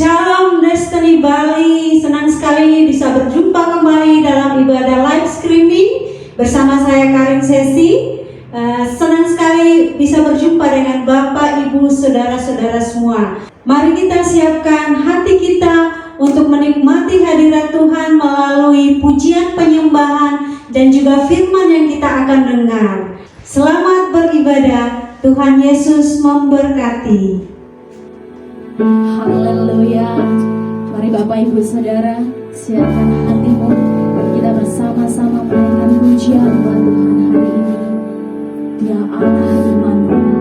Shalom Destiny Bali, senang sekali bisa berjumpa kembali dalam ibadah live streaming bersama saya Karin Sesi. Senang sekali bisa berjumpa dengan Bapak, Ibu, Saudara-saudara semua. Mari kita siapkan hati kita untuk menikmati hadirat Tuhan melalui pujian penyembahan dan juga firman yang kita akan dengar. Selamat beribadah, Tuhan Yesus memberkati. Haleluya. Mari Bapak Ibu Saudara, siapkan hatimu. Kita bersama-sama menaikkan pujian buat Tuhan hari ini. Dia Allah Immanuel,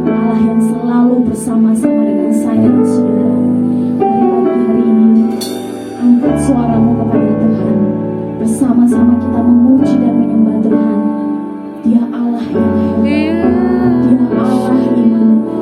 Allah yang selalu bersama-sama dengan saya dan saudara. Mari pagi hari ini angkat suaramu kepada Tuhan. Bersama-sama kita memuji dan menyembah Tuhan. Dia Allah yang hebat. Dia Allah Immanuel.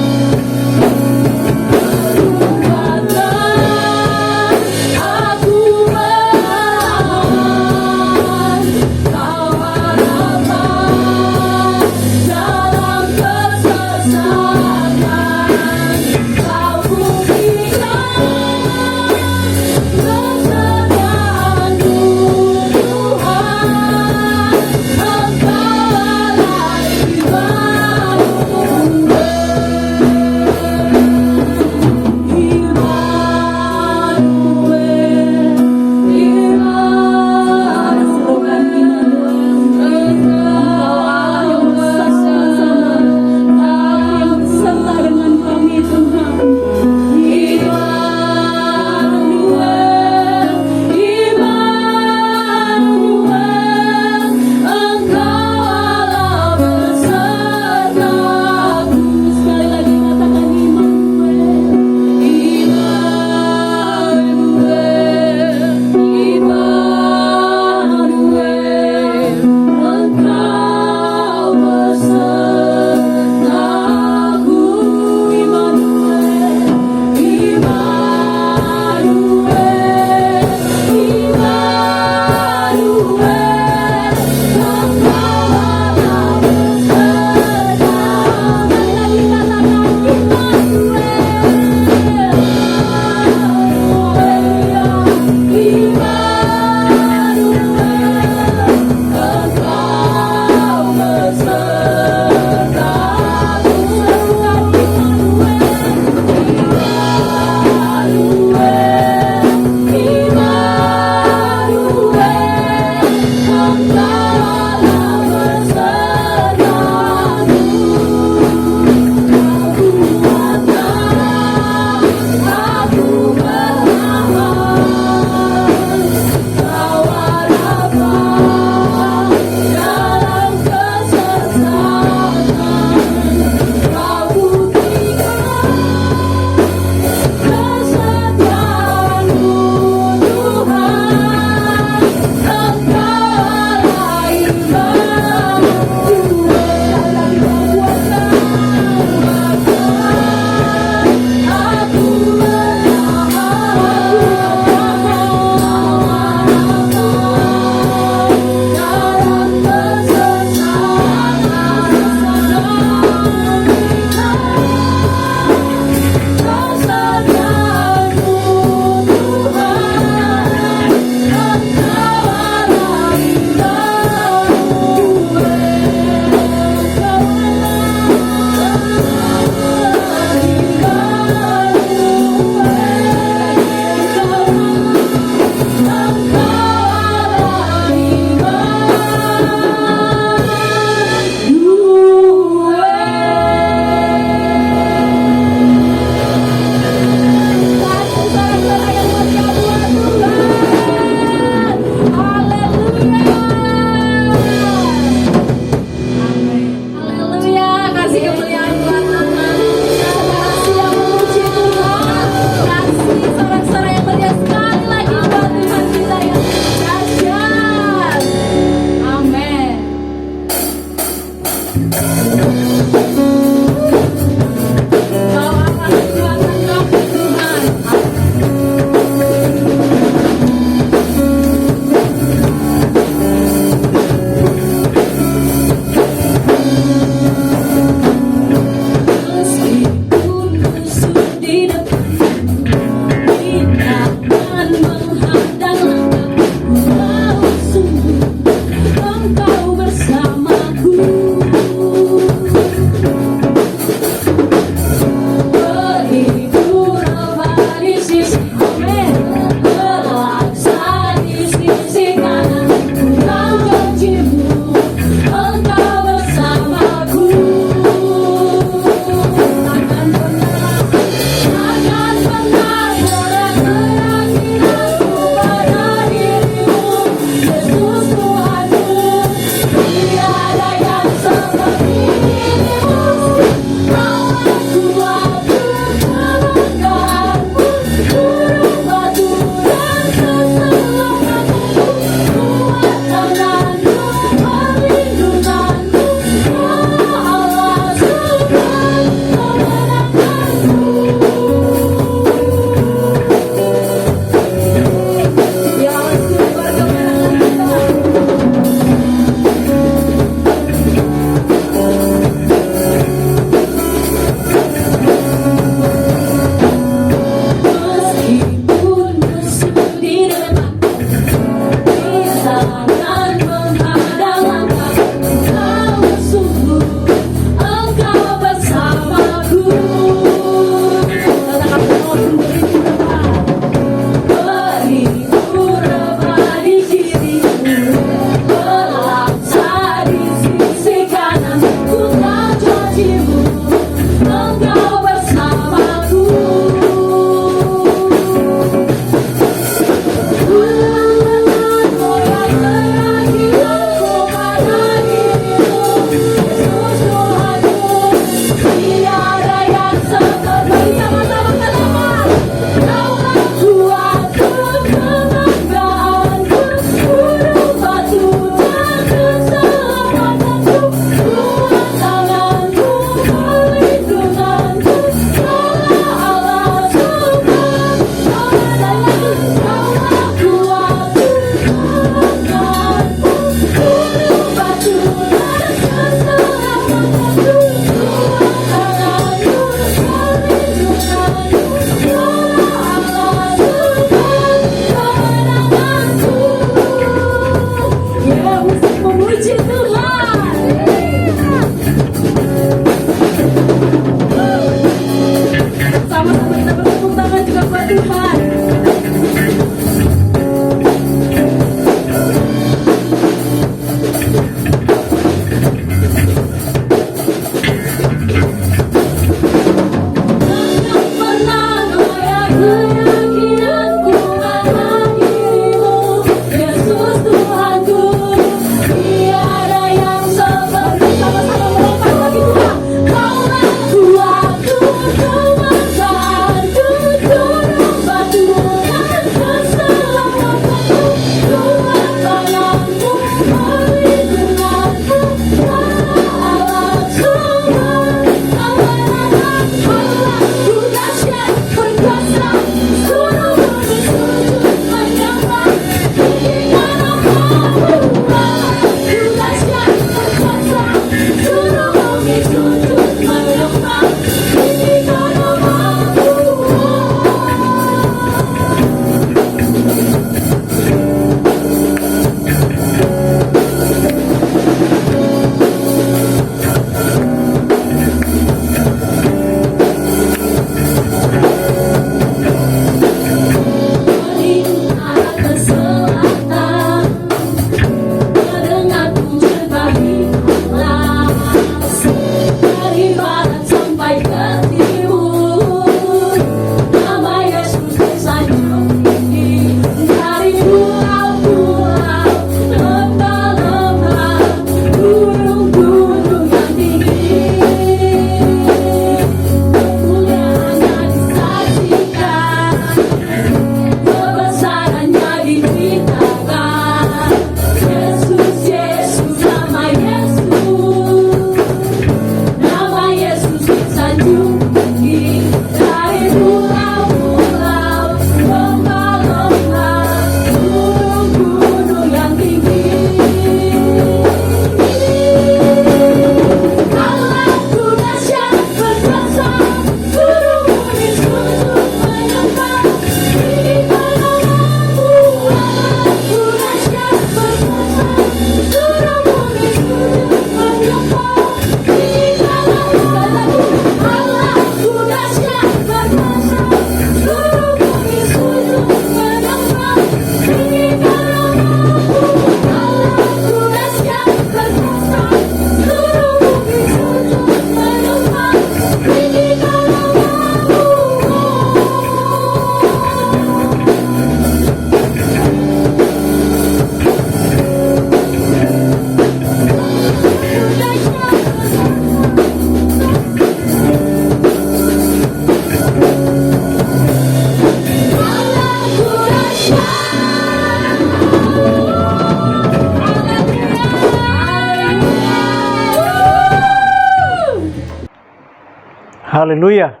Haleluya.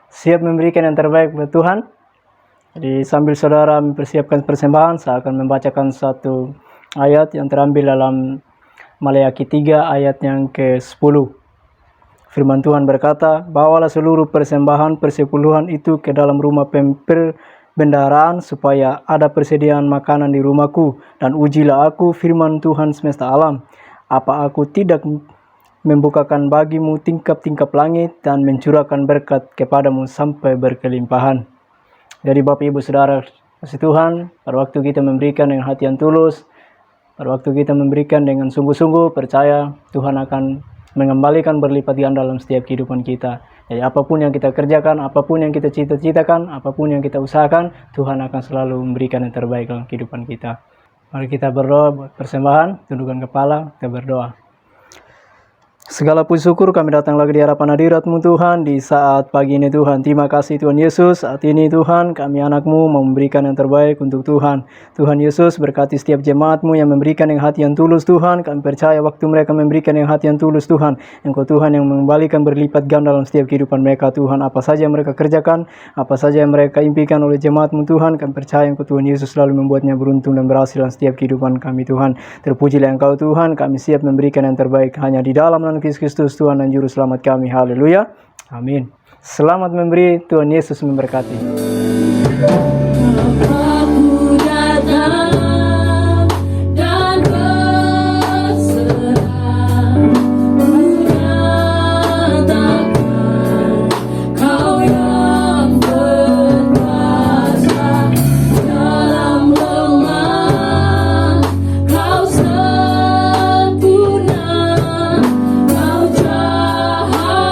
Siap memberikan yang terbaik buat Tuhan. Jadi sambil saudara mempersiapkan persembahan, saya akan membacakan satu ayat yang terambil dalam Maleakhi 3 ayat yang ke-10. Firman Tuhan berkata, bawalah seluruh persembahan persepuluhan itu ke dalam rumah perbendaharaan supaya ada persediaan makanan di rumahku, dan ujilah aku, firman Tuhan semesta alam, apa aku tidak membukakan bagimu tingkap-tingkap langit dan mencurahkan berkat kepadamu sampai berkelimpahan. Jadi Bapak Ibu Saudara kasih Tuhan, pada waktu kita memberikan dengan hati yang tulus, pada waktu kita memberikan dengan sungguh-sungguh, percaya Tuhan akan mengembalikan berlipat ganda dalam setiap kehidupan kita. Jadi apapun yang kita kerjakan, apapun yang kita cita-citakan, apapun yang kita usahakan, Tuhan akan selalu memberikan yang terbaik dalam kehidupan kita. Mari kita berdoa buat persembahan, tundukkan kepala, kita berdoa. Segala puji syukur kami datang lagi di hadapan hadirat-Mu Tuhan di saat pagi ini Tuhan. Terima kasih Tuhan Yesus, saat ini Tuhan kami anak-Mu mau memberikan yang terbaik untuk Tuhan. Tuhan Yesus berkati setiap jemaat-Mu yang memberikan yang hati yang tulus Tuhan. Kami percaya waktu mereka memberikan yang hati yang tulus Tuhan, Engkau Tuhan yang mengembalikan berlipat ganda dalam setiap kehidupan mereka Tuhan. Apa saja yang mereka kerjakan, apa saja yang mereka impikan oleh jemaat-Mu Tuhan, kami percaya Engkau Tuhan Yesus selalu membuatnya beruntung dan berhasil dalam setiap kehidupan kami Tuhan. Terpujilah Engkau Tuhan, kami siap memberikan yang terbaik hanya di dalam nama Yesus Kristus Tuhan dan Juru Selamat kami. Haleluya. Amin. Selamat memberi. Tuhan Yesus memberkati. Aku datang dan berserah, menyatakan Kau yang berkuasa, dalam lemah Kau sempurna, Kau cahaya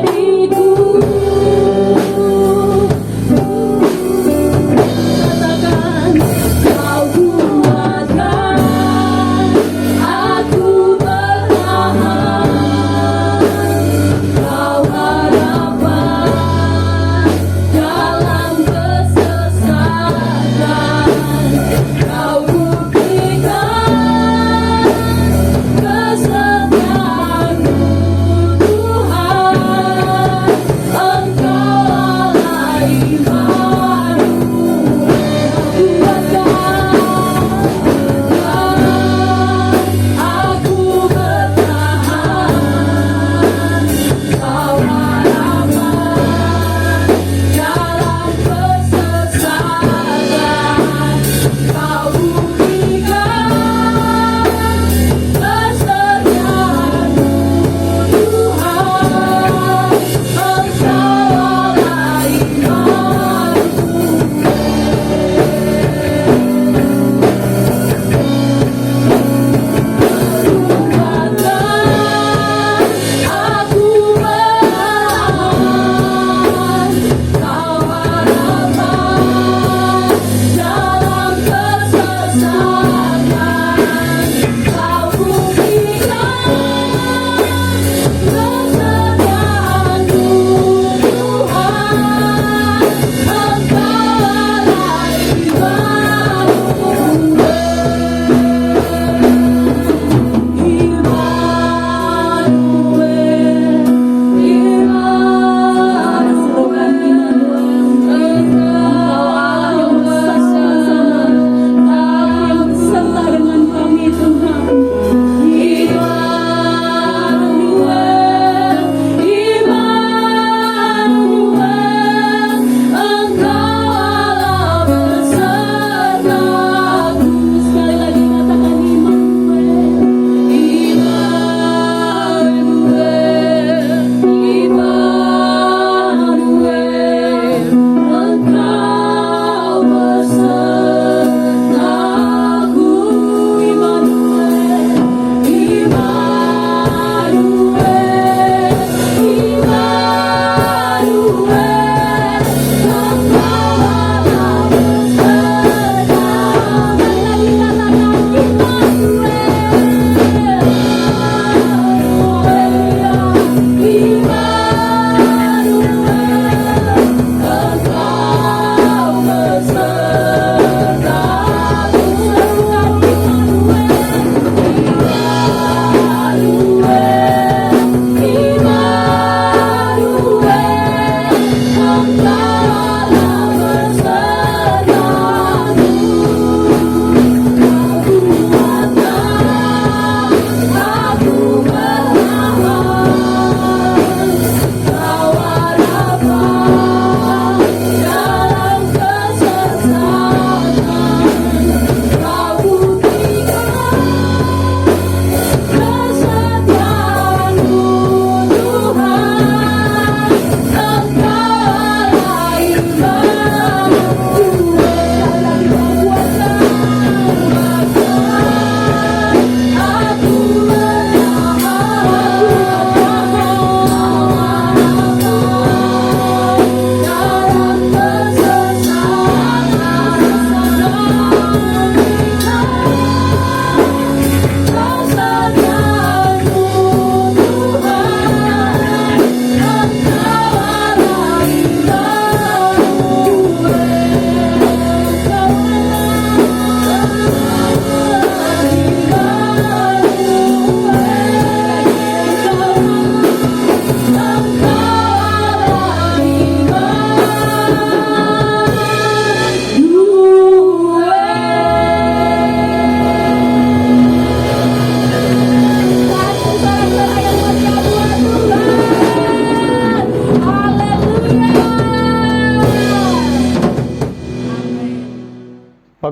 hidupku.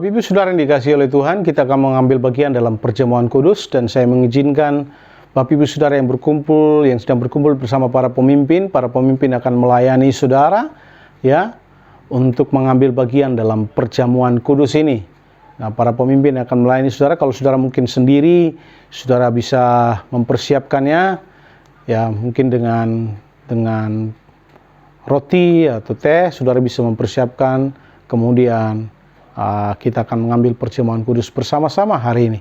Bapak Ibu Saudara yang dikasihi oleh Tuhan, kita akan mengambil bagian dalam perjamuan kudus, dan saya mengizinkan Bapak Ibu Saudara yang sedang berkumpul bersama para pemimpin akan melayani saudara ya untuk mengambil bagian dalam perjamuan kudus ini. Nah, para pemimpin akan melayani saudara. Kalau saudara mungkin sendiri, saudara bisa mempersiapkannya ya, mungkin dengan roti atau teh, saudara bisa mempersiapkan. Kemudian kita akan mengambil perjamuan kudus bersama-sama hari ini.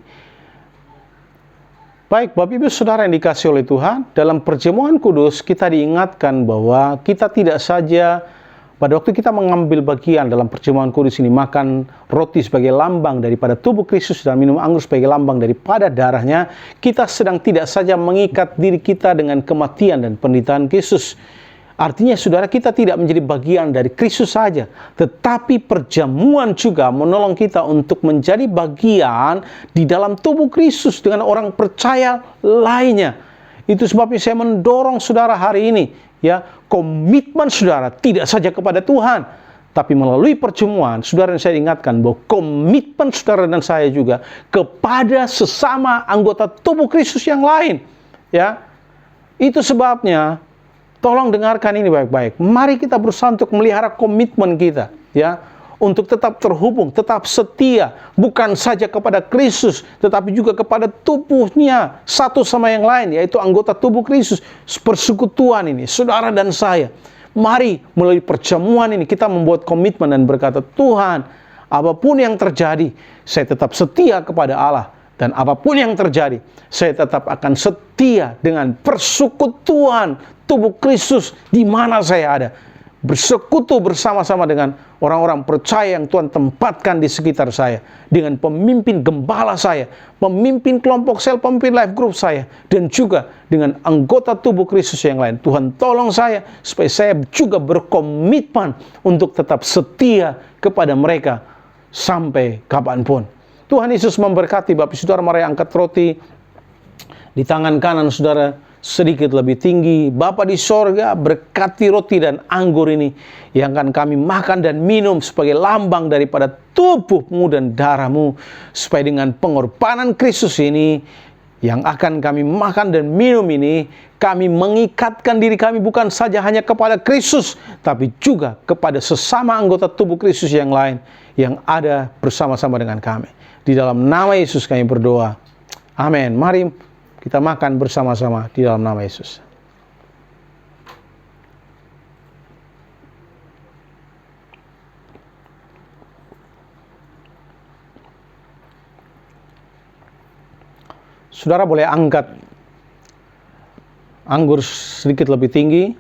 Baik, Bapak Ibu Saudara yang dikasihi oleh Tuhan, dalam perjamuan kudus kita diingatkan bahwa kita tidak saja pada waktu kita mengambil bagian dalam perjamuan kudus ini, makan roti sebagai lambang daripada tubuh Kristus dan minum anggur sebagai lambang daripada darahnya, kita sedang tidak saja mengikat diri kita dengan kematian dan penderitaan Kristus. Artinya saudara, kita tidak menjadi bagian dari Kristus saja, tetapi perjamuan juga menolong kita untuk menjadi bagian di dalam tubuh Kristus dengan orang percaya lainnya. Itu sebabnya saya mendorong saudara hari ini ya, komitmen saudara tidak saja kepada Tuhan, tapi melalui perjamuan saudara, saya ingatkan bahwa komitmen saudara dan saya juga kepada sesama anggota tubuh Kristus yang lain ya. Itu sebabnya tolong dengarkan ini baik-baik. Mari kita berusaha untuk melihara komitmen kita ya, untuk tetap terhubung, tetap setia, bukan saja kepada Kristus, tetapi juga kepada tubuhnya satu sama yang lain, yaitu anggota tubuh Kristus, persekutuan ini, saudara dan saya. Mari melalui perjamuan ini kita membuat komitmen dan berkata, Tuhan, apapun yang terjadi, saya tetap setia kepada Allah. Dan apapun yang terjadi, saya tetap akan setia dengan persekutuan tubuh Kristus di mana saya ada. Bersekutu bersama-sama dengan orang-orang percaya yang Tuhan tempatkan di sekitar saya. Dengan pemimpin gembala saya, pemimpin kelompok sel, pemimpin life group saya. Dan juga dengan anggota tubuh Kristus yang lain. Tuhan tolong saya supaya saya juga berkomitmen untuk tetap setia kepada mereka sampai kapanpun. Tuhan Yesus memberkati. Bapak Saudara, mari angkat roti di tangan kanan saudara sedikit lebih tinggi. Bapa di sorga, berkati roti dan anggur ini yang akan kami makan dan minum sebagai lambang daripada tubuhmu dan darahmu, supaya dengan pengorbanan Kristus ini yang akan kami makan dan minum ini, kami mengikatkan diri kami bukan saja hanya kepada Kristus, tapi juga kepada sesama anggota tubuh Kristus yang lain yang ada bersama-sama dengan kami. Di dalam nama Yesus kami berdoa. Amin. Mari kita makan bersama-sama di dalam nama Yesus. Saudara boleh angkat anggur sedikit lebih tinggi.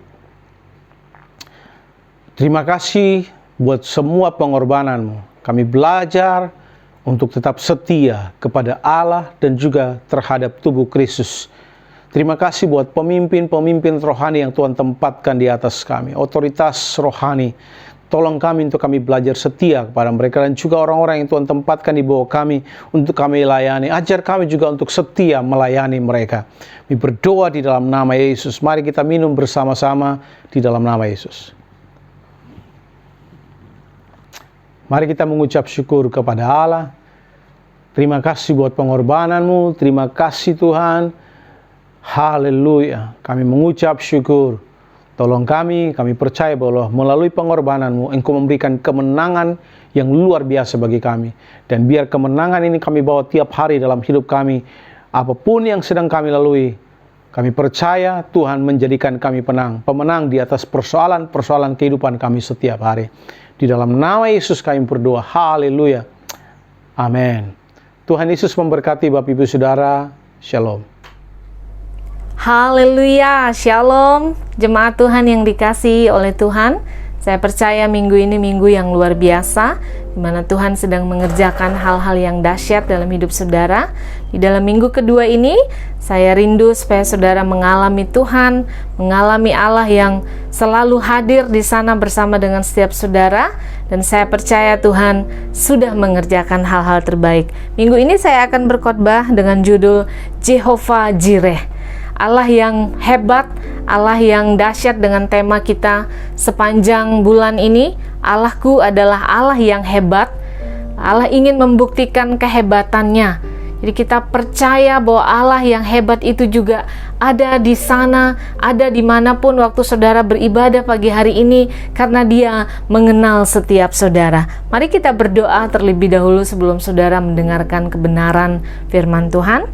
Terima kasih buat semua pengorbananmu. Kami belajar untuk tetap setia kepada Allah dan juga terhadap tubuh Kristus. Terima kasih buat pemimpin-pemimpin rohani yang Tuhan tempatkan di atas kami, otoritas rohani. Tolong kami untuk kami belajar setia kepada mereka, dan juga orang-orang yang Tuhan tempatkan di bawah kami untuk kami layani. Ajar kami juga untuk setia melayani mereka. Kami berdoa di dalam nama Yesus. Mari kita minum bersama-sama di dalam nama Yesus. Mari kita mengucap syukur kepada Allah. Terima kasih buat pengorbananmu. Terima kasih Tuhan. Haleluya. Kami mengucap syukur. Tolong kami percaya bahwa melalui pengorbananmu, Engkau memberikan kemenangan yang luar biasa bagi kami. Dan biar kemenangan ini kami bawa tiap hari dalam hidup kami. Apapun yang sedang kami lalui, kami percaya Tuhan menjadikan kami pemenang di atas persoalan-persoalan kehidupan kami setiap hari. Di dalam nama Yesus kami berdoa. Haleluya. Amin. Tuhan Yesus memberkati Bapak Ibu Saudara. Shalom. Haleluya, shalom. Jemaat Tuhan yang dikasihi oleh Tuhan, saya percaya minggu ini minggu yang luar biasa, di mana Tuhan sedang mengerjakan hal-hal yang dahsyat dalam hidup saudara. Di dalam minggu kedua ini, saya rindu supaya saudara mengalami Tuhan, mengalami Allah yang selalu hadir di sana bersama dengan setiap saudara. Dan saya percaya Tuhan sudah mengerjakan hal-hal terbaik. Minggu ini saya akan berkhotbah dengan judul Jehovah Jireh. Allah yang hebat, Allah yang dahsyat, dengan tema kita sepanjang bulan ini, Allahku adalah Allah yang hebat, Allah ingin membuktikan kehebatannya. Jadi kita percaya bahwa Allah yang hebat itu juga ada di sana, ada dimanapun waktu saudara beribadah pagi hari ini, karena Dia mengenal setiap saudara. Mari kita berdoa terlebih dahulu sebelum saudara mendengarkan kebenaran firman Tuhan.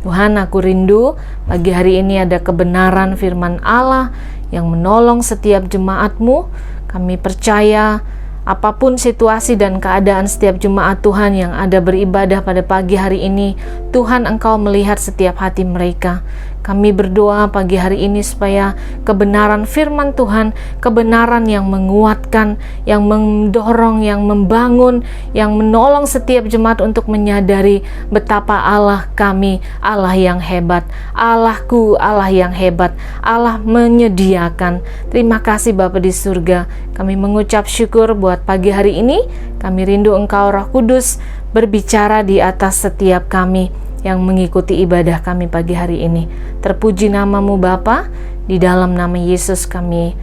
Tuhan, aku rindu pagi hari ini ada kebenaran firman Allah yang menolong setiap jemaat-Mu. Kami percaya apapun situasi dan keadaan setiap jemaat Tuhan yang ada beribadah pada pagi hari ini, Tuhan, Engkau melihat setiap hati mereka. Kami berdoa pagi hari ini supaya kebenaran firman Tuhan, kebenaran yang menguatkan, yang mendorong, yang membangun, yang menolong setiap jemaat untuk menyadari betapa Allah kami, Allah yang hebat, Allahku, Allah yang hebat, Allah menyediakan. Terima kasih Bapa di surga. Kami mengucap syukur buat pagi hari ini. Kami rindu Engkau Roh Kudus berbicara di atas setiap kami yang mengikuti ibadah kami pagi hari ini. Terpuji namamu Bapa, di dalam nama Yesus kami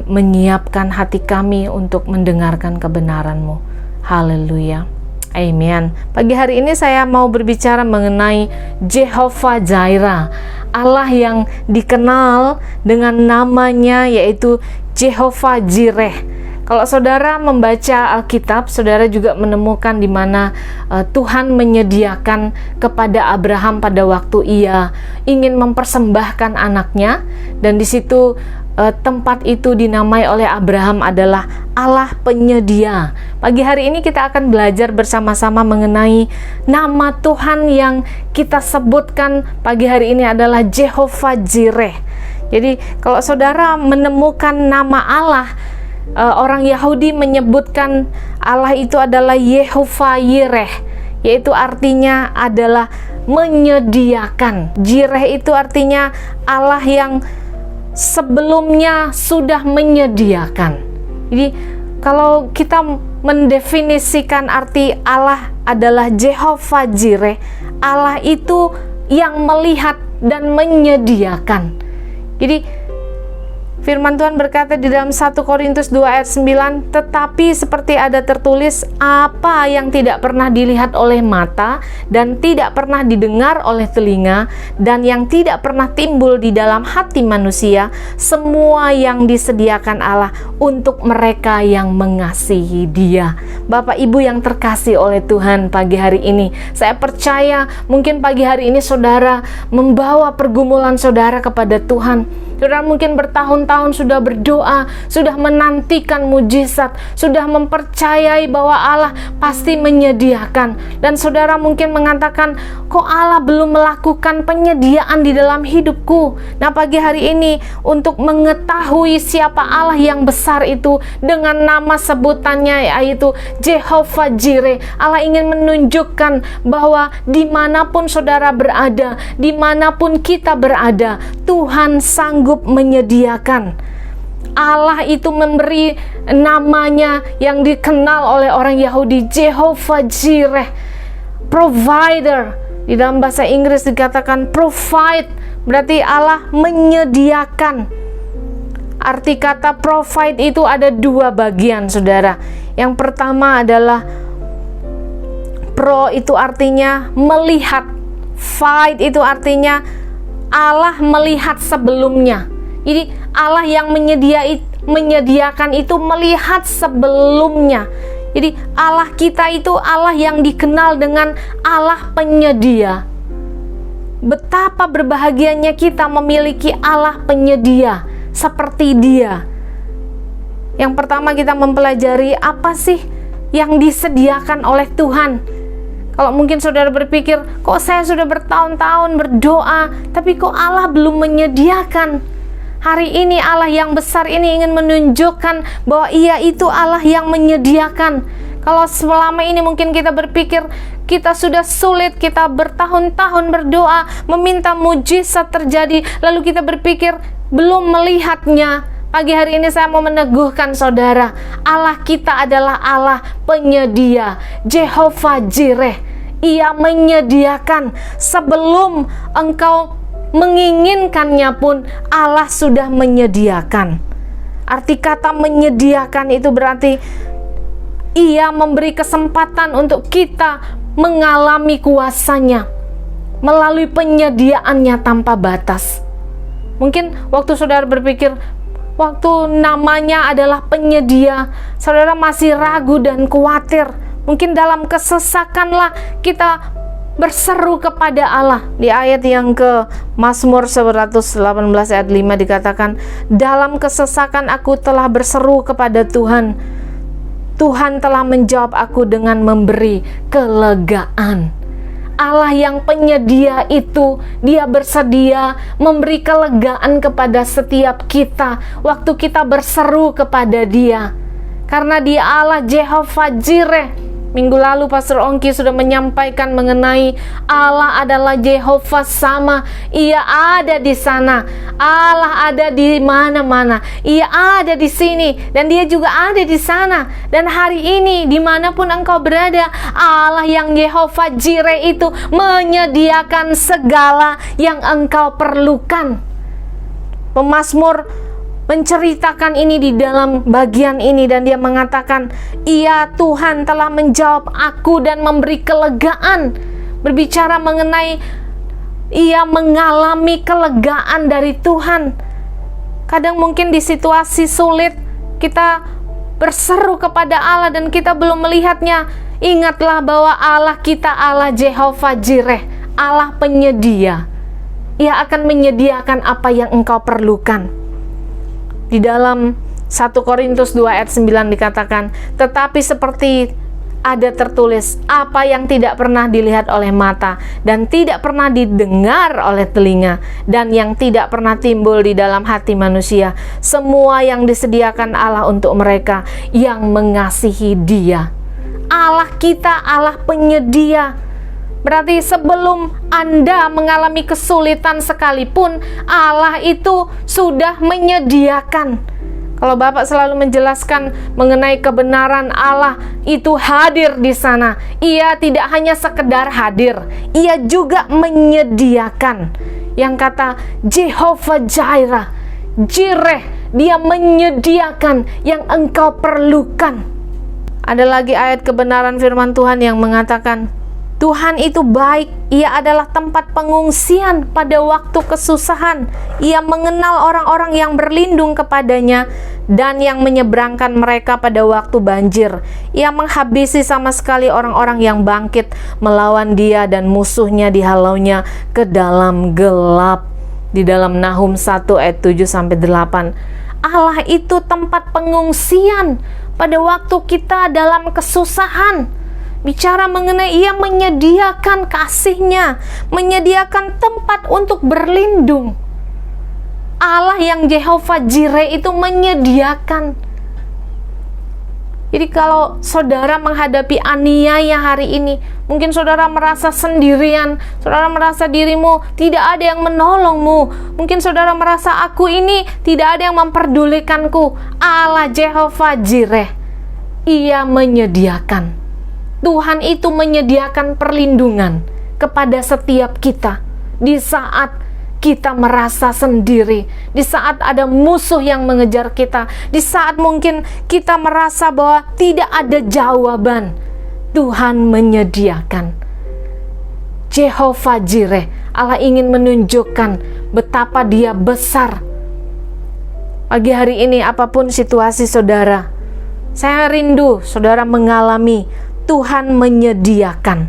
menyiapkan hati kami untuk mendengarkan kebenaran-Mu. Haleluya. Amin. Pagi hari ini saya mau berbicara mengenai Jehovah Jireh, Allah yang dikenal dengan namanya yaitu Jehovah Jireh. Kalau saudara membaca Alkitab, saudara juga menemukan di mana Tuhan menyediakan kepada Abraham pada waktu ia ingin mempersembahkan anaknya, dan di situ tempat itu dinamai oleh Abraham adalah Allah penyedia. Pagi hari ini kita akan belajar bersama-sama mengenai nama Tuhan yang kita sebutkan pagi hari ini adalah Jehovah Jireh. Jadi kalau saudara menemukan nama Allah, orang Yahudi menyebutkan Allah itu adalah Yehovah Yireh, yaitu artinya adalah menyediakan. Jireh itu artinya Allah yang sebelumnya sudah menyediakan. Jadi kalau kita mendefinisikan arti Allah adalah Jehovah Jireh, Allah itu yang melihat dan menyediakan. Jadi firman Tuhan berkata di dalam 1 Korintus 2 ayat 9, tetapi seperti ada tertulis, apa yang tidak pernah dilihat oleh mata dan tidak pernah didengar oleh telinga dan yang tidak pernah timbul di dalam hati manusia, semua yang disediakan Allah untuk mereka yang mengasihi Dia. Bapak Ibu yang terkasih oleh Tuhan pagi hari ini, saya percaya mungkin pagi hari ini saudara membawa pergumulan saudara kepada Tuhan. Saudara mungkin bertahun-tahun sudah berdoa, sudah menantikan mujizat, sudah mempercayai bahwa Allah pasti menyediakan. Dan saudara mungkin mengatakan, kok Allah belum melakukan penyediaan di dalam hidupku? Nah pagi hari ini untuk mengetahui siapa Allah yang besar itu dengan nama sebutannya yaitu Jehovah Jireh, Allah ingin menunjukkan bahwa dimanapun saudara berada, dimanapun kita berada, Tuhan sanggup menyediakan. Allah itu memberi namanya yang dikenal oleh orang Yahudi, Jehovah Jireh, provider. Di dalam bahasa Inggris dikatakan provide, berarti Allah menyediakan. Arti kata provide itu ada dua bagian saudara. Yang pertama adalah pro itu artinya melihat, fight itu artinya Allah melihat sebelumnya. Jadi Allah yang menyediakan itu melihat sebelumnya. Jadi Allah kita itu Allah yang dikenal dengan Allah penyedia. Betapa berbahagianya kita memiliki Allah penyedia seperti Dia. Yang pertama kita mempelajari apa sih yang disediakan oleh Tuhan. Kalau mungkin saudara berpikir, kok saya sudah bertahun-tahun berdoa, tapi kok Allah belum menyediakan? Hari ini Allah yang besar ini ingin menunjukkan bahwa Ia itu Allah yang menyediakan. Kalau selama ini mungkin kita berpikir, kita sudah sulit, kita bertahun-tahun berdoa, meminta mujizat terjadi, lalu kita berpikir, belum melihatnya. Pagi hari ini saya mau meneguhkan saudara, Allah kita adalah Allah penyedia, Jehovah Jireh. Ia menyediakan sebelum engkau menginginkannya pun Allah sudah menyediakan. Arti kata menyediakan itu berarti Ia memberi kesempatan untuk kita mengalami kuasa-Nya melalui penyediaan-Nya tanpa batas. Mungkin waktu saudara berpikir, waktu namanya adalah penyedia, saudara masih ragu dan khawatir. Mungkin dalam kesesakanlah kita berseru kepada Allah. Di ayat yang ke Mazmur 118 ayat 5 dikatakan, dalam kesesakan aku telah berseru kepada Tuhan. Tuhan telah menjawab aku dengan memberi kelegaan. Allah yang penyedia itu, Dia bersedia memberi kelegaan kepada setiap kita waktu kita berseru kepada Dia. Karena Dia Allah Jehovah Jireh. Minggu lalu Pastor Ongki sudah menyampaikan mengenai Allah adalah Jehovah Sama. Ia ada di sana. Allah ada di mana-mana. Ia ada di sini dan Dia juga ada di sana. Dan hari ini dimanapun engkau berada, Allah yang Jehovah Jireh itu menyediakan segala yang engkau perlukan. Pemazmur menceritakan ini di dalam bagian ini, dan dia mengatakan, "Ia Tuhan telah menjawab aku dan memberi kelegaan." Berbicara mengenai ia mengalami kelegaan dari Tuhan. Kadang mungkin di situasi sulit kita berseru kepada Allah dan kita belum melihatnya. Ingatlah bahwa Allah kita Allah Jehovah Jireh, Allah penyedia. Ia akan menyediakan apa yang engkau perlukan. Di dalam 1 Korintus 2 ayat 9 dikatakan, tetapi seperti ada tertulis, apa yang tidak pernah dilihat oleh mata dan tidak pernah didengar oleh telinga dan yang tidak pernah timbul di dalam hati manusia, semua yang disediakan Allah untuk mereka yang mengasihi Dia. Allah kita Allah penyedia. Berarti sebelum Anda mengalami kesulitan sekalipun, Allah itu sudah menyediakan. Kalau Bapak selalu menjelaskan mengenai kebenaran Allah itu hadir di sana. Ia tidak hanya sekedar hadir, Ia juga menyediakan. Yang kata Jehovah Jireh, Dia menyediakan yang engkau perlukan. Ada lagi ayat kebenaran firman Tuhan yang mengatakan, Tuhan itu baik, Ia adalah tempat pengungsian pada waktu kesusahan. Ia mengenal orang-orang yang berlindung kepadanya dan yang menyeberangkan mereka pada waktu banjir. Ia menghabisi sama sekali orang-orang yang bangkit melawan Dia dan musuhnya dihalaunya ke dalam gelap. Di dalam Nahum 1 ayat 7-8. Allah itu tempat pengungsian pada waktu kita dalam kesusahan. Bicara mengenai Ia menyediakan kasih-Nya, menyediakan tempat untuk berlindung. Allah yang Jehovah Jireh itu menyediakan. Jadi kalau saudara menghadapi aniaya hari ini, mungkin saudara merasa sendirian, saudara merasa dirimu tidak ada yang menolongmu, mungkin saudara merasa aku ini tidak ada yang memperdulikanku. Allah Jehovah Jireh, Ia menyediakan. Tuhan itu menyediakan perlindungan kepada setiap kita di saat kita merasa sendiri, di saat ada musuh yang mengejar kita, di saat mungkin kita merasa bahwa tidak ada jawaban. Tuhan menyediakan. Jehovah Jireh, Allah ingin menunjukkan betapa Dia besar. Pagi hari ini apapun situasi saudara, saya rindu saudara mengalami Tuhan menyediakan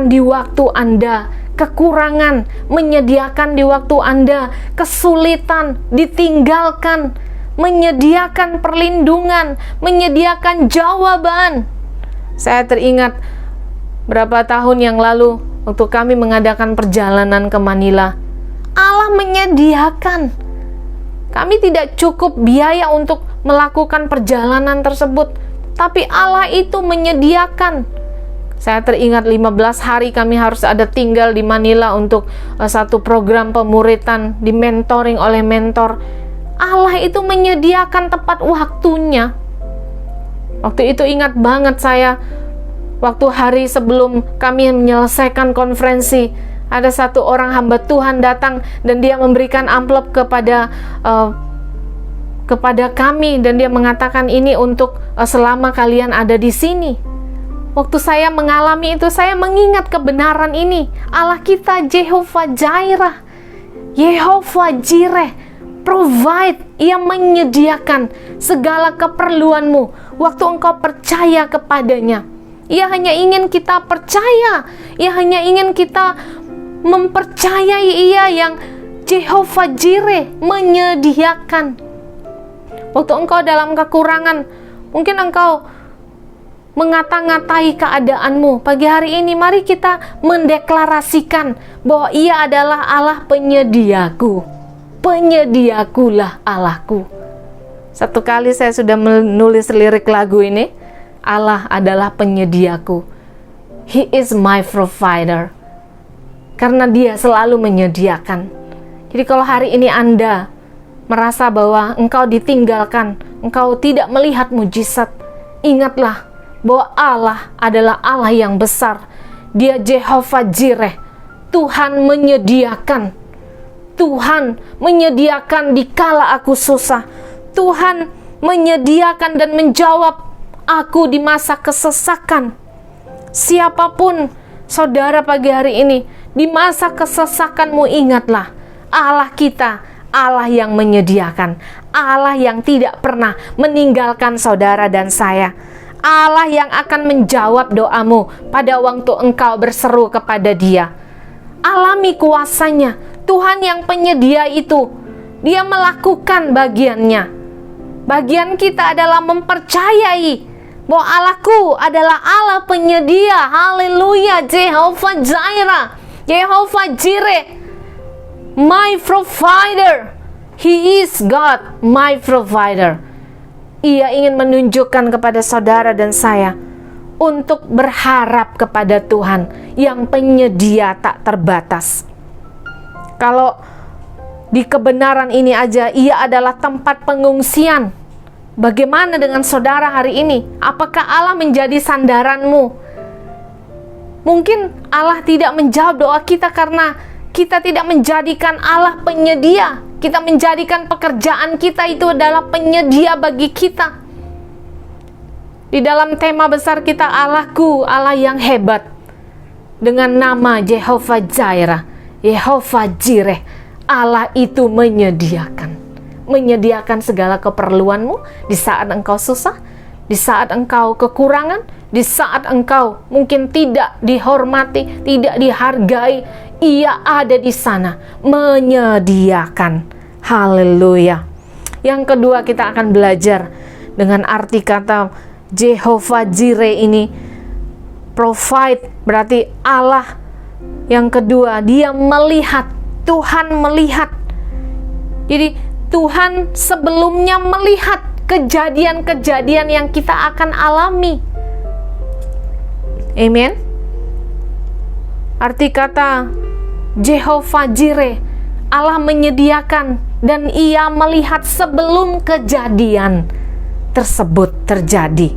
di waktu Anda kekurangan, menyediakan di waktu Anda kesulitan, ditinggalkan, menyediakan perlindungan, menyediakan jawaban. Saya teringat berapa tahun yang lalu waktu kami mengadakan perjalanan ke Manila, Allah menyediakan. Kami tidak cukup biaya untuk melakukan perjalanan tersebut, tapi Allah itu menyediakan. Saya teringat 15 hari kami harus ada tinggal di Manila untuk satu program pemuritan, di mentoring oleh mentor. Allah itu menyediakan tepat waktunya. Waktu itu ingat banget saya, waktu hari sebelum kami menyelesaikan konferensi, ada satu orang hamba Tuhan datang dan dia memberikan amplop kepada kepada kami dan dia mengatakan ini untuk selama kalian ada di sini. Waktu saya mengalami itu, saya mengingat kebenaran ini. Allah kita Jehovah Jireh, Jehovah Jireh, provide, Ia menyediakan segala keperluanmu waktu engkau percaya kepadanya. Ia hanya ingin kita percaya, Ia hanya ingin kita mempercayai Ia yang Jehovah Jireh menyediakan. Waktu engkau dalam kekurangan, mungkin engkau mengata-ngatai keadaanmu. Pagi hari ini mari kita mendeklarasikan bahwa Ia adalah Allah penyediaku. Penyediakulah Allahku. Satu kali saya sudah menulis lirik lagu ini, Allah adalah penyediaku. He is my provider. Karena Dia selalu menyediakan. Jadi kalau hari ini Anda merasa bahwa engkau ditinggalkan, engkau tidak melihat mujizat, ingatlah bahwa Allah adalah Allah yang besar. Dia Jehovah Jireh. Tuhan menyediakan. Tuhan menyediakan di kala aku susah. Tuhan menyediakan dan menjawab aku di masa kesesakan. Siapapun saudara pagi hari ini, di masa kesesakanmu ingatlah, Allah kita, Allah yang menyediakan, Allah yang tidak pernah meninggalkan saudara dan saya, Allah yang akan menjawab doamu pada waktu engkau berseru kepada Dia. Alami kuasanya. Tuhan yang penyedia itu, Dia melakukan bagiannya. Bagian kita adalah mempercayai bahwa Allahku adalah Allah penyedia. Haleluya. Jehovah Jireh, Jehovah Jireh, my provider. He is God, my provider. Ia ingin menunjukkan kepada saudara dan saya untuk berharap kepada Tuhan yang penyedia tak terbatas. Kalau di kebenaran ini aja Ia adalah tempat pengungsian, bagaimana dengan saudara hari ini? Apakah Allah menjadi sandaranmu? Mungkin Allah tidak menjawab doa kita karena kita tidak menjadikan Allah penyedia. Kita menjadikan pekerjaan kita itu adalah penyedia bagi kita. Di dalam tema besar kita, Allahku, Allah yang hebat, dengan nama Jehovah Jireh, Jehovah Jireh, Allah itu menyediakan segala keperluanmu di saat engkau susah, di saat engkau kekurangan, di saat engkau mungkin tidak dihormati, tidak dihargai. Ia ada di sana menyediakan. Haleluya. Yang kedua, kita akan belajar dengan arti kata Jehovah Jireh ini, provide, berarti Allah. Yang kedua, Dia melihat, Tuhan melihat. Jadi Tuhan sebelumnya melihat kejadian-kejadian yang kita akan alami. Amen. Arti kata Jehovah Jireh, Allah menyediakan dan Ia melihat sebelum kejadian tersebut terjadi.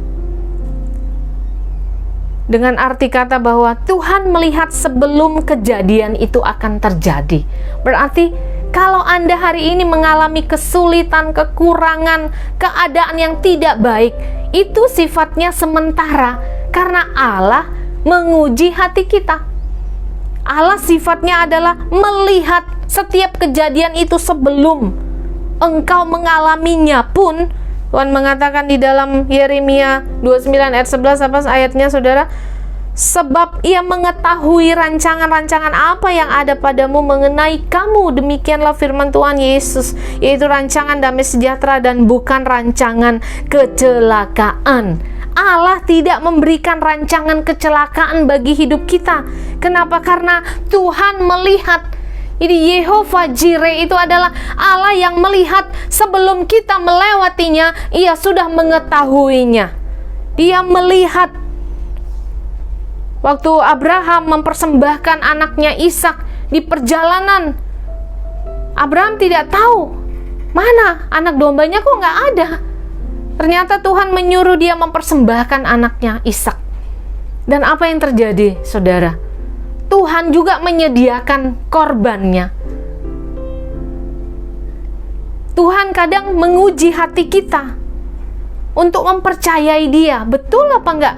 Dengan arti kata bahwa Tuhan melihat sebelum kejadian itu akan terjadi. Berarti kalau Anda hari ini mengalami kesulitan, kekurangan, keadaan yang tidak baik, itu sifatnya sementara karena Allah menguji hati kita. Allah sifatnya adalah melihat setiap kejadian itu sebelum engkau mengalaminya pun. Tuhan mengatakan di dalam Yeremia 29 ayat 11, apa ayatnya saudara? Sebab Ia mengetahui rancangan-rancangan apa yang ada padamu mengenai kamu. Demikianlah firman Tuhan Yesus, yaitu rancangan damai sejahtera dan bukan rancangan kecelakaan. Allah tidak memberikan rancangan kecelakaan bagi hidup kita. Kenapa? Karena Tuhan melihat. Jadi Jehovah Jireh itu adalah Allah yang melihat sebelum kita melewatinya, Ia sudah mengetahuinya. Dia melihat waktu Abraham mempersembahkan anaknya Ishak di perjalanan. Abraham tidak tahu mana anak dombanya, kok nggak ada. Ternyata Tuhan menyuruh dia mempersembahkan anaknya Ishak. Dan apa yang terjadi, saudara? Tuhan juga menyediakan korbannya. Tuhan kadang menguji hati kita untuk mempercayai Dia. Betul apa enggak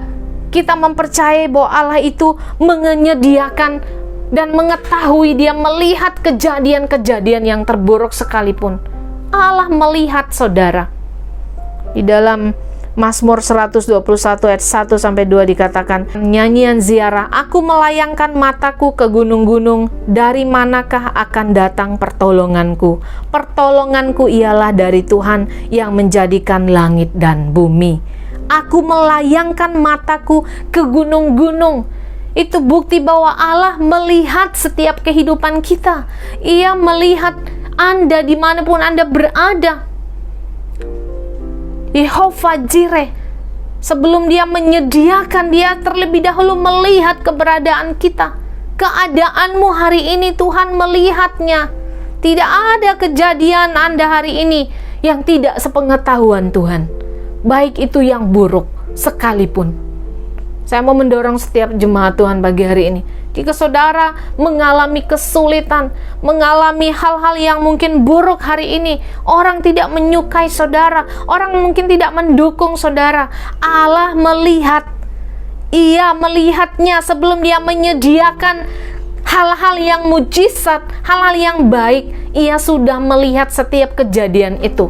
kita mempercayai bahwa Allah itu menyediakan dan mengetahui, Dia melihat kejadian-kejadian yang terburuk sekalipun. Allah melihat saudara. Di dalam Mazmur 121 ayat 1-2 dikatakan, nyanyian ziarah, aku melayangkan mataku ke gunung-gunung, dari manakah akan datang pertolonganku? Pertolonganku ialah dari Tuhan yang menjadikan langit dan bumi. Aku melayangkan mataku ke gunung-gunung. Itu bukti bahwa Allah melihat setiap kehidupan kita. Ia melihat Anda dimanapun Anda berada. Yehovah Jireh, sebelum Dia menyediakan, Dia terlebih dahulu melihat keberadaan kita. Keadaanmu hari ini Tuhan melihatnya. Tidak ada kejadian Anda hari ini yang tidak sepengetahuan Tuhan, baik itu yang buruk sekalipun. Saya mau mendorong setiap jemaat Tuhan pagi hari ini, jika saudara mengalami kesulitan, mengalami hal-hal yang mungkin buruk hari ini, orang tidak menyukai saudara, orang mungkin tidak mendukung saudara, Allah melihat. Ia melihatnya sebelum Dia menyediakan hal-hal yang mujizat, hal-hal yang baik. Ia sudah melihat setiap kejadian itu.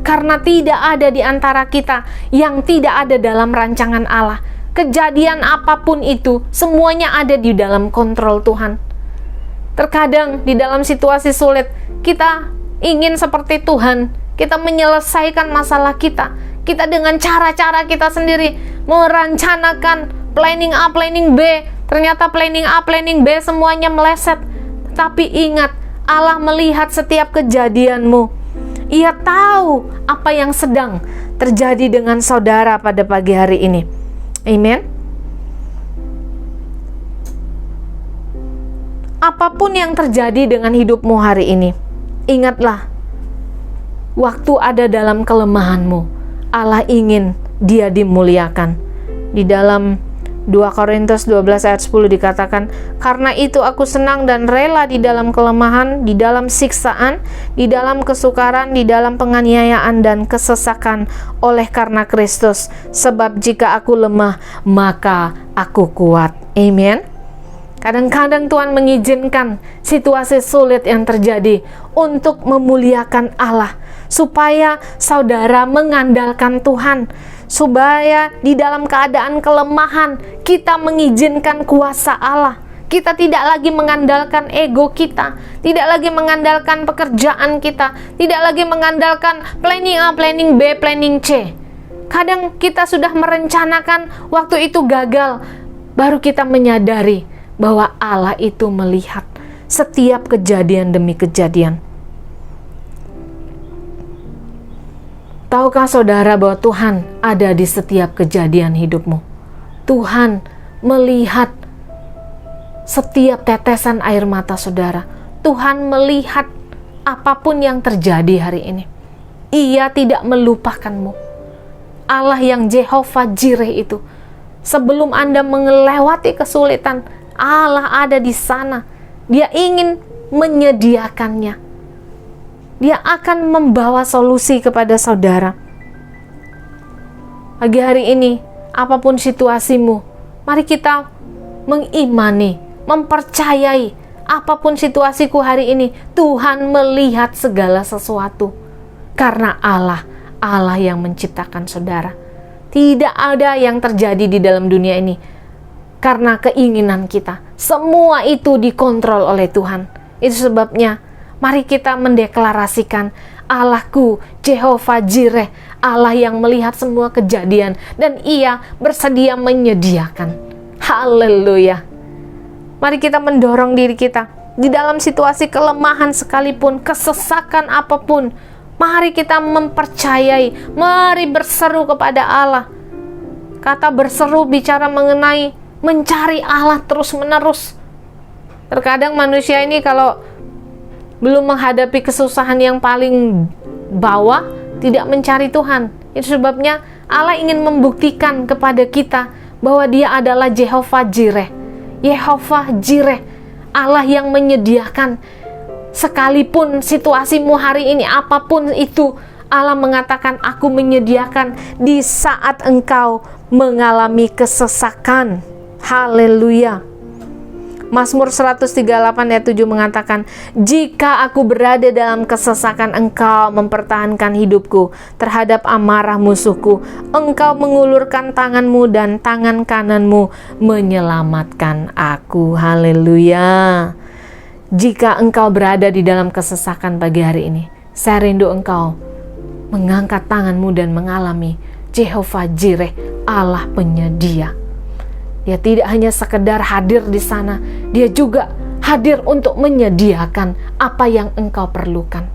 Karena tidak ada di antara kita yang tidak ada dalam rancangan Allah. Kejadian apapun itu, semuanya ada di dalam kontrol Tuhan. Terkadang di dalam situasi sulit, kita ingin seperti Tuhan, kita menyelesaikan masalah kita. Kita dengan cara-cara kita sendiri merencanakan planning A, planning B. Ternyata planning A, planning B semuanya meleset. Tapi ingat, Allah melihat setiap kejadianmu. Ia tahu apa yang sedang terjadi dengan saudara pada pagi hari ini. Amen. Apapun yang terjadi dengan hidupmu hari ini, ingatlah, waktu ada dalam kelemahanmu, Allah ingin Dia dimuliakan. Di dalam 2 Korintus 12 ayat 10 dikatakan, karena itu aku senang dan rela di dalam kelemahan, di dalam siksaan, di dalam kesukaran, di dalam penganiayaan dan kesesakan oleh karena Kristus. Sebab jika aku lemah, maka aku kuat. Amen. Kadang-kadang Tuhan mengizinkan situasi sulit yang terjadi untuk memuliakan Allah, supaya saudara mengandalkan Tuhan, supaya di dalam keadaan kelemahan kita mengizinkan kuasa Allah. Kita tidak lagi mengandalkan ego kita, tidak lagi mengandalkan pekerjaan kita, tidak lagi mengandalkan planning A, planning B, planning C. Kadang kita sudah merencanakan, waktu itu gagal, baru kita menyadari bahwa Allah itu melihat setiap kejadian demi kejadian. Tahukah saudara bahwa Tuhan ada di setiap kejadian hidupmu? Tuhan melihat setiap tetesan air mata saudara. Tuhan melihat apapun yang terjadi hari ini. Ia tidak melupakanmu. Allah yang Yehovah Jireh itu, sebelum Anda melewati kesulitan, Allah ada di sana. Dia ingin menyediakannya. Dia akan membawa solusi kepada saudara. Pagi hari ini, apapun situasimu, mari kita mengimani, mempercayai, apapun situasiku hari ini, Tuhan melihat segala sesuatu. Karena Allah yang menciptakan saudara. Tidak ada yang terjadi di dalam dunia ini karena keinginan kita. Semua itu dikontrol oleh Tuhan. Itu sebabnya mari kita mendeklarasikan, Allahku Yehovah Jireh, Allah yang melihat semua kejadian dan Ia bersedia menyediakan. Haleluya. Mari kita mendorong diri kita di dalam situasi kelemahan sekalipun, kesesakan apapun, mari kita mempercayai, mari berseru kepada Allah. Kata berseru bicara mengenai mencari Allah terus-menerus. Terkadang manusia ini kalau belum menghadapi kesusahan yang paling bawah, tidak mencari Tuhan. Itu sebabnya Allah ingin membuktikan kepada kita bahwa Dia adalah Yehovah Jireh. Yehovah Jireh, Allah yang menyediakan Sekalipun situasimu hari ini apapun itu, Allah mengatakan aku menyediakan di saat engkau mengalami kesesakan. Haleluya. Mazmur 138 ayat 7 mengatakan, jika aku berada dalam kesesakan, engkau mempertahankan hidupku terhadap amarah musuhku. Engkau mengulurkan tanganmu dan tangan kananmu menyelamatkan aku. Haleluya. Jika engkau berada di dalam kesesakan pagi hari ini, saya rindu engkau mengangkat tanganmu dan mengalami Jehovah Jireh, Allah penyedia. Dia tidak hanya sekedar hadir di sana, dia juga hadir untuk menyediakan apa yang engkau perlukan.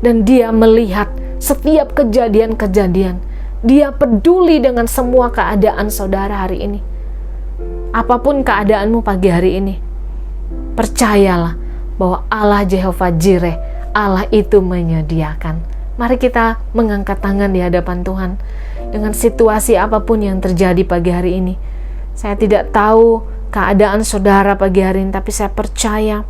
Dan dia melihat setiap kejadian-kejadian. Dia peduli dengan semua keadaan saudara hari ini. Apapun keadaanmu pagi hari ini, percayalah bahwa Allah Jehovah Jireh, Allah itu menyediakan. Mari kita mengangkat tangan di hadapan Tuhan dengan situasi apapun yang terjadi pagi hari ini. Saya tidak tahu keadaan saudara pagi hari ini, tapi saya percaya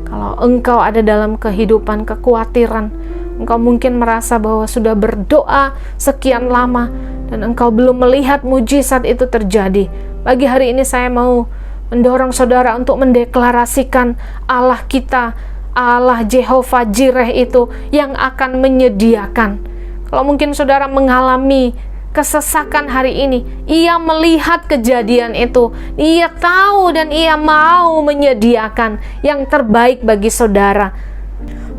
kalau engkau ada dalam kehidupan kekhawatiran, engkau mungkin merasa bahwa sudah berdoa sekian lama dan engkau belum melihat mujizat itu terjadi. Pagi hari ini saya mau mendorong saudara untuk mendeklarasikan Allah kita, Allah Jehovah Jireh itu yang akan menyediakan. Kalau mungkin saudara mengalami kesesakan hari ini, ia melihat kejadian itu, ia tahu dan ia mau menyediakan yang terbaik bagi saudara.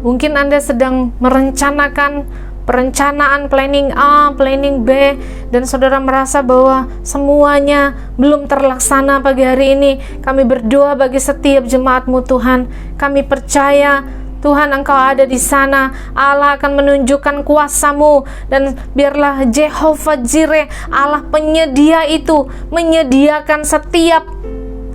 Mungkin Anda sedang merencanakan perencanaan planning A, planning B, dan saudara merasa bahwa semuanya belum terlaksana pagi hari ini. Kami berdoa bagi setiap jemaat-Mu Tuhan. Kami percaya Tuhan engkau ada di sana. Allah akan menunjukkan kuasa-Mu, dan biarlah Jehovah Jireh, Allah penyedia itu menyediakan setiap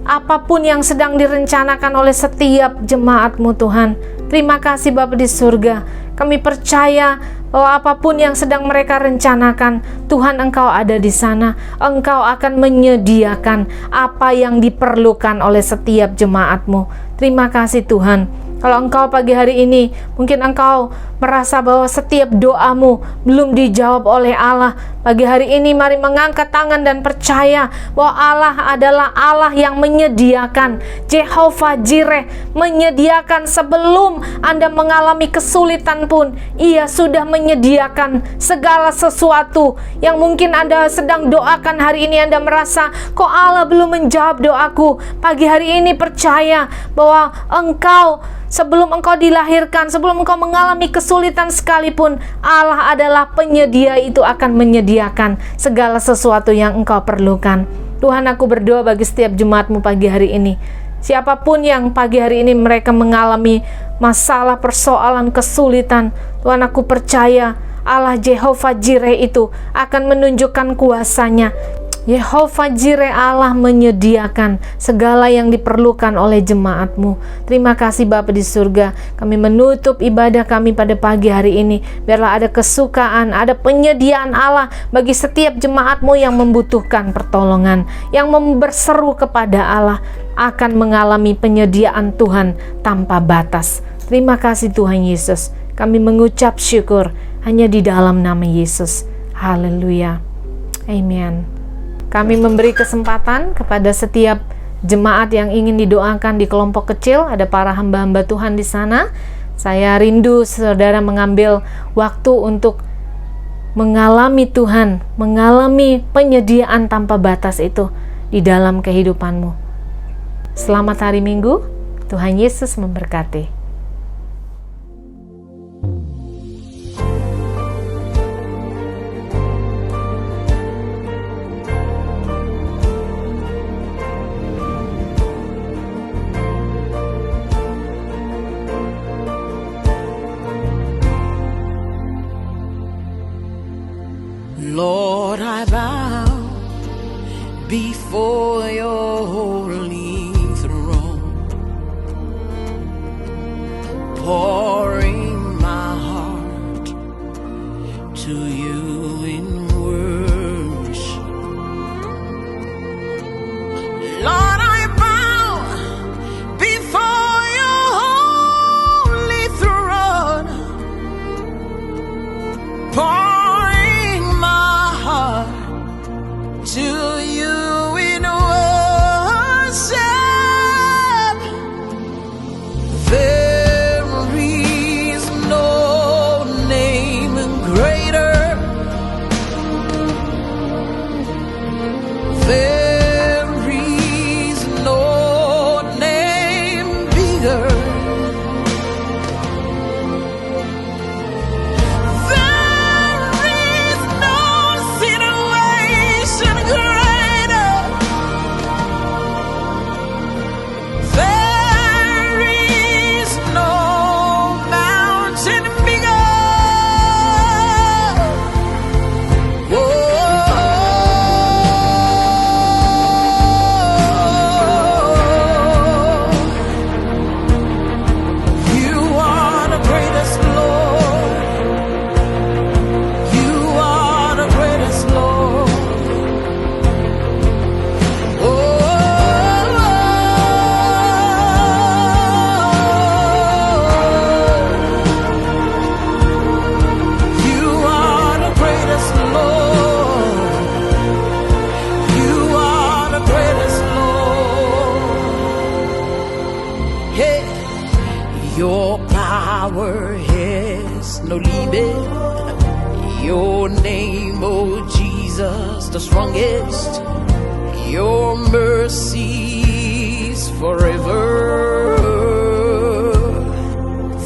apapun yang sedang direncanakan oleh setiap jemaat-Mu Tuhan. Terima kasih Bapa di surga. Kami percaya bahwa apapun yang sedang mereka rencanakan, Tuhan engkau ada di sana. Engkau akan menyediakan apa yang diperlukan oleh setiap jemaat-Mu. Terima kasih Tuhan. Kalau engkau pagi hari ini, mungkin engkau merasa bahwa setiap doamu belum dijawab oleh Allah. Pagi hari ini mari mengangkat tangan dan percaya bahwa Allah adalah Allah yang menyediakan. Jehovah Jireh menyediakan sebelum Anda mengalami kesulitan pun. Ia sudah menyediakan segala sesuatu yang mungkin Anda sedang doakan hari ini. Anda merasa, kok Allah belum menjawab doaku? Pagi hari ini percaya bahwa engkau, sebelum engkau dilahirkan, sebelum engkau mengalami kesulitan sekalipun, Allah adalah penyedia, itu akan menyediakan segala sesuatu yang engkau perlukan. Tuhan, aku berdoa bagi setiap jemaat-Mu pagi hari ini. Siapapun yang pagi hari ini mereka mengalami masalah, persoalan, kesulitan, Tuhan aku percaya Allah Jehovah Jireh itu akan menunjukkan kuasa-Nya. Jehovah Jireh, Allah menyediakan segala yang diperlukan oleh jemaat-Mu. Terima kasih Bapa di surga. Kami menutup ibadah kami pada pagi hari ini. Biarlah ada kesukaan, ada penyediaan Allah bagi setiap jemaat-Mu yang membutuhkan pertolongan, yang berseru kepada Allah, akan mengalami penyediaan Tuhan tanpa batas. Terima kasih Tuhan Yesus. Kami mengucap syukur hanya di dalam nama Yesus. Haleluya. Amen. Kami memberi kesempatan kepada setiap jemaat yang ingin didoakan di kelompok kecil. Ada para hamba-hamba Tuhan di sana. Saya rindu saudara mengambil waktu untuk mengalami Tuhan, mengalami penyediaan tanpa batas itu di dalam kehidupanmu. Selamat hari Minggu. Tuhan Yesus memberkati. Lord, I bow before your holy throne, pouring my heart to you in worship. Lord, I bow before your Your power has no limit. Your name, oh Jesus, the strongest. Your mercies forever.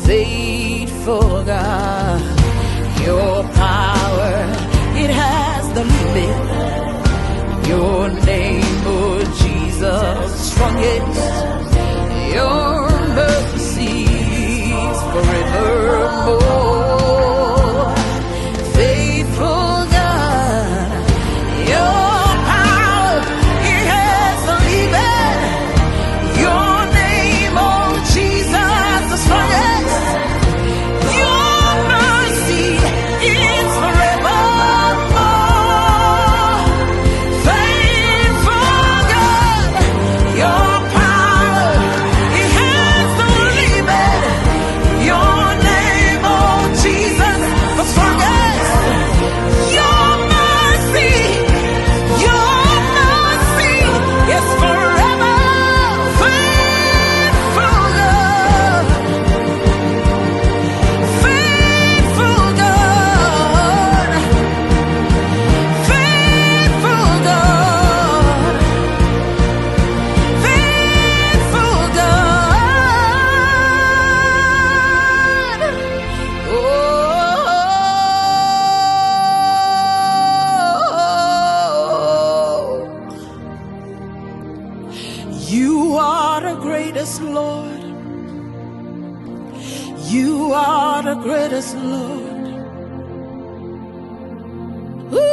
Faithful God, your power, it has the limit. Your name, oh Jesus, strongest. Your mercies forevermore. Faithful God, your power, it has the limit. Your name, oh Jesus, the strongest. Your mercy is forevermore. Faithful God, your power, it has no limit. Your name, oh Jesus, the strongest. Your mercy is forever. Faithful God, faithful God, faithful God, faithful God. Oh, you are the greatest, Lord. You are the greatest, Lord. Ooh.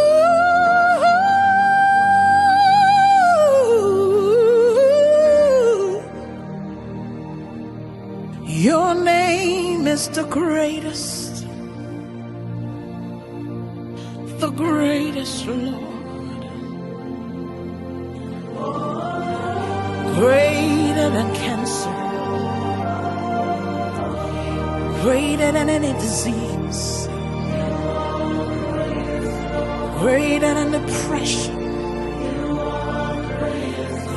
Your name is the greatest, Lord. Greater than cancer, greater than any disease, greater than depression,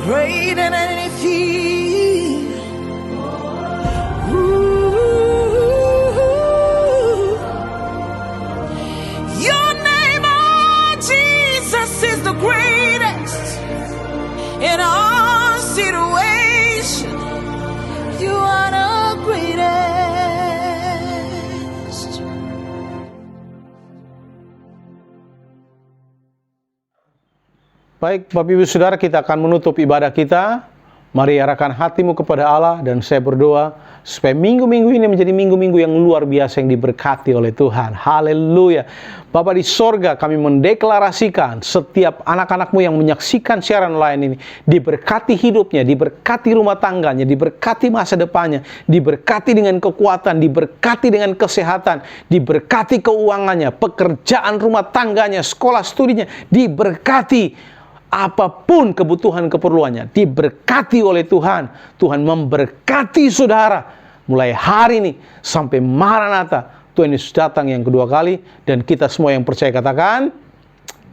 greater than any fear. Ooh. Your name, oh Jesus, is the greatest in all situation. You are the greatest. Baik, Bapak Ibu Saudara, kita akan menutup ibadah kita. Mari arahkan hatimu kepada Allah, dan saya berdoa supaya minggu-minggu ini menjadi minggu-minggu yang luar biasa yang diberkati oleh Tuhan. Haleluya. Bapa di sorga, kami mendeklarasikan setiap anak-anakmu yang menyaksikan siaran online ini diberkati hidupnya, diberkati rumah tangganya, diberkati masa depannya, diberkati dengan kekuatan, diberkati dengan kesehatan, diberkati keuangannya, pekerjaan rumah tangganya, sekolah studinya, diberkati. Apapun kebutuhan keperluannya diberkati oleh Tuhan. Tuhan memberkati saudara mulai hari ini sampai Maranatha. Tuhan Yesus datang yang kedua kali, dan kita semua yang percaya katakan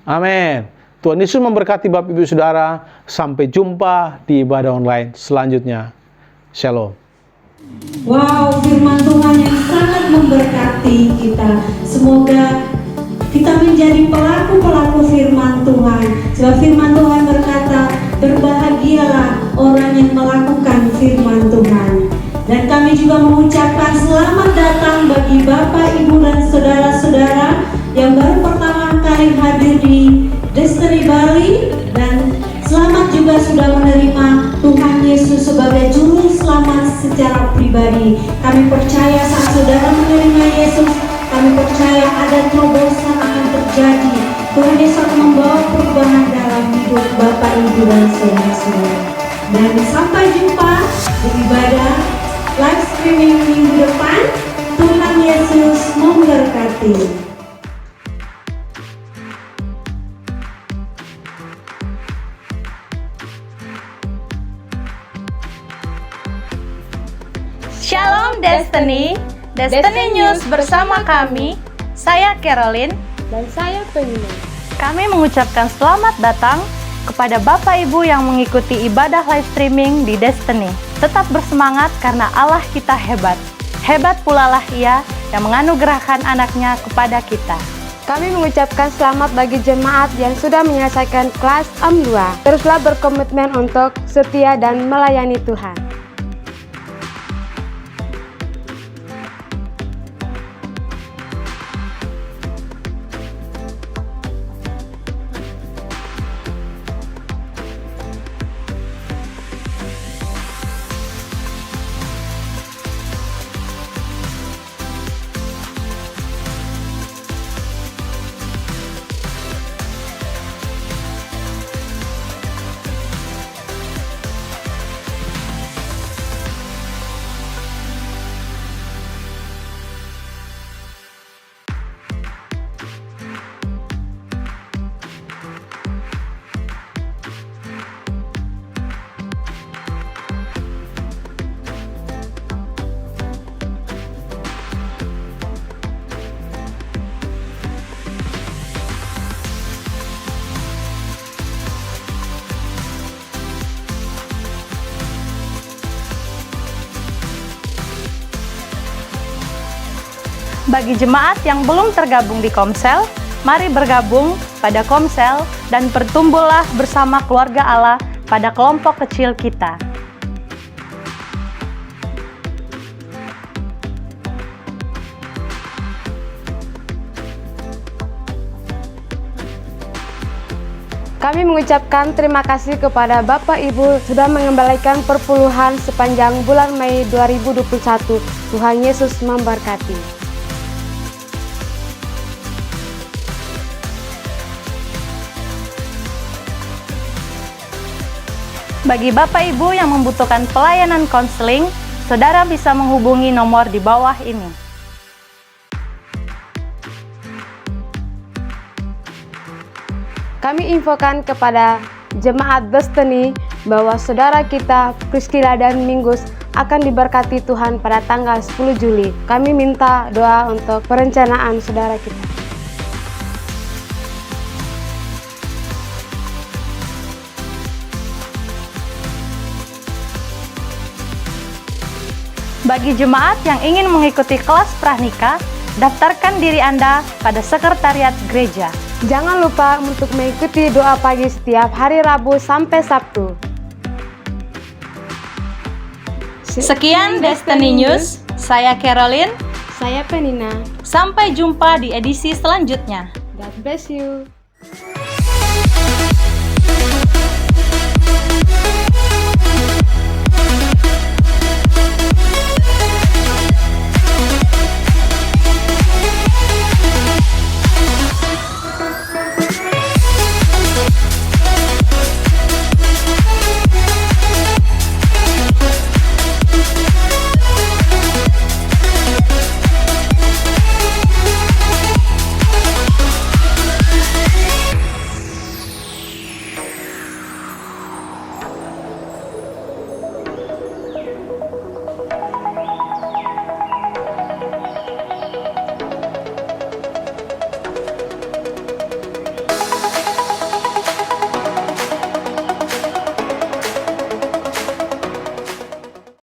amin. Tuhan Yesus memberkati Bapak Ibu Saudara. Sampai jumpa di ibadah online selanjutnya. Shalom. Wow, firman Tuhan yang sangat memberkati kita. Semoga kita menjadi pelaku-pelaku firman Tuhan. Sebab firman Tuhan berkata, berbahagialah orang yang melakukan firman Tuhan. Dan kami juga mengucapkan selamat datang bagi Bapak, Ibu, dan saudara-saudara yang baru pertama kali hadir di Destiny Bali. Dan selamat juga sudah menerima Tuhan Yesus sebagai Juru Selamat secara pribadi. Kami percaya saat saudara menerima Yesus, kami percaya ada terobosan akan terjadi. Tuhan Yesus akan membawa perubahan dalam hidup Bapak, Ibu, dan saudara-saudara. Dan sampai jumpa di ibadah live streaming minggu depan. Tuhan Yesus memberkati. Shalom Destiny, Destiny News bersama kami, saya Caroline Dan saya Penina. Kami mengucapkan selamat datang kepada Bapak Ibu yang mengikuti ibadah live streaming di Destiny. Tetap bersemangat karena Allah kita hebat. Hebat pula lah Ia yang menganugerahkan anaknya kepada kita. Kami mengucapkan selamat bagi jemaat yang sudah menyelesaikan kelas M2. Teruslah berkomitmen untuk setia dan melayani Tuhan. Bagi jemaat yang belum tergabung di Komsel, mari bergabung pada Komsel dan bertumbuhlah bersama keluarga Allah pada kelompok kecil kita. Kami mengucapkan terima kasih kepada Bapak Ibu sudah mengembalikan perpuluhan sepanjang bulan Mei 2021. Tuhan Yesus memberkati. Bagi Bapak Ibu yang membutuhkan pelayanan konseling, saudara bisa menghubungi nomor di bawah ini. Kami infokan kepada jemaat Destiny bahwa saudara kita Priscilla dan Mingus akan diberkati Tuhan pada tanggal 10 Juli. Kami minta doa untuk perencanaan saudara kita. Bagi jemaat yang ingin mengikuti kelas pranikah, daftarkan diri Anda pada sekretariat gereja. Jangan lupa untuk mengikuti doa pagi setiap hari Rabu sampai Sabtu. Sekian Destiny News, saya Caroline. Saya Penina. Sampai jumpa di edisi selanjutnya. God bless you.